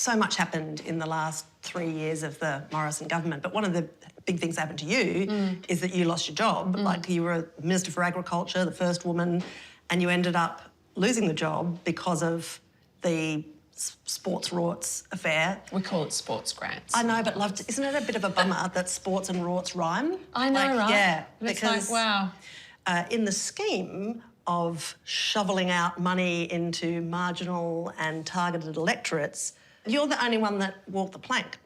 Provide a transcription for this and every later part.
so much happened in the last 3 years of the Morrison government, but one of the big things that happened to you is that you lost your job. Like, you were a Minister for Agriculture, the first woman, and you ended up losing the job because of the sports rorts affair. We call it sports grants. I know, but isn't it a bit of a bummer that sports and rorts rhyme? I know, right? Yeah, it's because like, wow. in the scheme of shoveling out money into marginal and targeted electorates, you're the only one that walked the plank.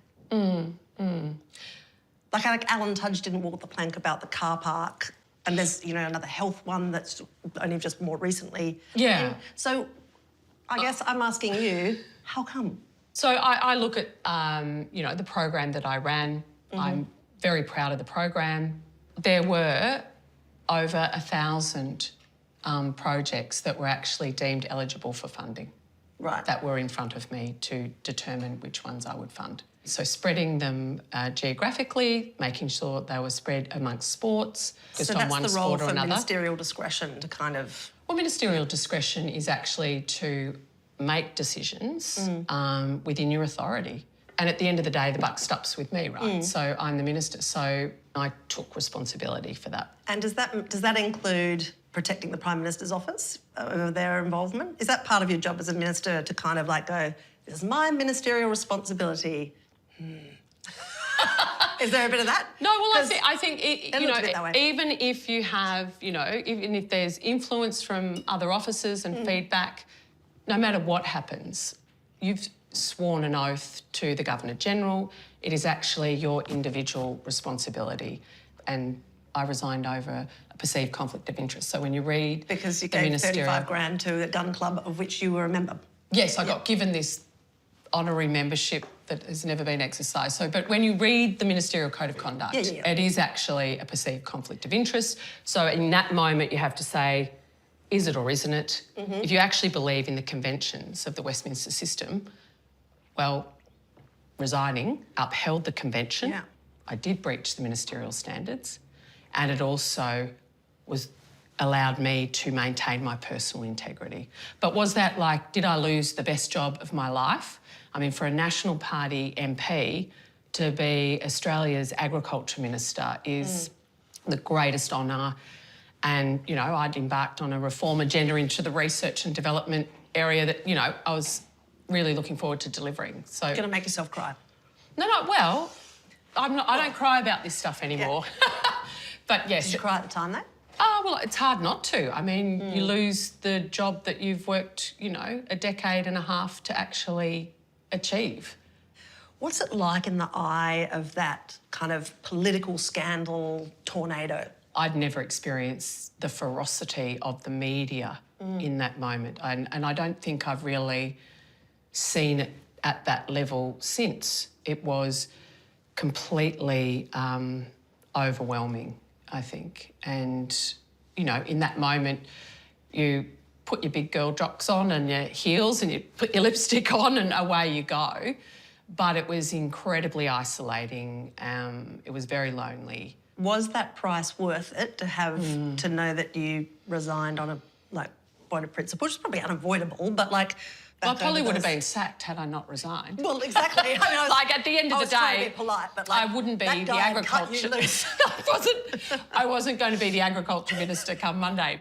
Like Alan Tudge didn't walk the plank about the car park, and there's, you know, another health one that's only just more recently. Yeah. So I guess I'm asking you, how come? So I look at, you know, the program that I ran. I'm very proud of the program. There were over 1,000 projects that were actually deemed eligible for funding. Right. That were in front of me to determine which ones I would fund. So spreading them geographically, making sure they were spread amongst sports, just on one sport or another. So that's the role for ministerial discretion to kind of... Well, ministerial discretion is actually to make decisions within your authority. And at the end of the day, the buck stops with me, right? So I'm the minister, so I took responsibility for that. And does that include protecting the Prime Minister's office of their involvement? Is that part of your job as a minister to kind of like go, this is my ministerial responsibility? Is there a bit of that? No, well, I think you know, even if you have, you know, even if there's influence from other officers and feedback, no matter what happens, you've sworn an oath to the Governor-General. It is actually your individual responsibility. And I resigned over a perceived conflict of interest. So when you read... Because you gave 35 grand to a gun club of which you were a member. Yes, I got given this honorary membership that has never been exercised. So, but when you read the Ministerial Code of Conduct, it is actually a perceived conflict of interest. So in that moment, you have to say, is it or isn't it? If you actually believe in the conventions of the Westminster system, well, resigning upheld the convention. Yeah. I did breach the ministerial standards, and it also allowed me to maintain my personal integrity. But was that like, did I lose the best job of my life? I mean, for a National Party MP to be Australia's Agriculture Minister is the greatest honour. And, you know, I'd embarked on a reform agenda into the research and development area that, you know, I was really looking forward to delivering. So You're going to make yourself cry. No, well, I don't cry about this stuff anymore. Yeah. But yes. Did you cry at the time, though? Oh, well, it's hard not to. I mean, you lose the job that you've worked, you know, a decade and a half to actually achieve. What's it like in the eye of that kind of political scandal tornado? I'd never experienced the ferocity of the media in that moment. And I don't think I've really seen it at that level since. It was completely overwhelming, I think. And, you know, in that moment, you put your big girl jocks on and your heels and you put your lipstick on and away you go. But it was incredibly isolating. It was very lonely. Was that price worth it to have to know that you resigned on a point of principle, which is probably unavoidable, but like... Well, I probably would have been sacked had I not resigned. Well, exactly. I mean, like at the end of the day, trying to be polite, but like, I wouldn't be that the guy agriculture. cut you loose. I wasn't going to be the agriculture minister come Monday.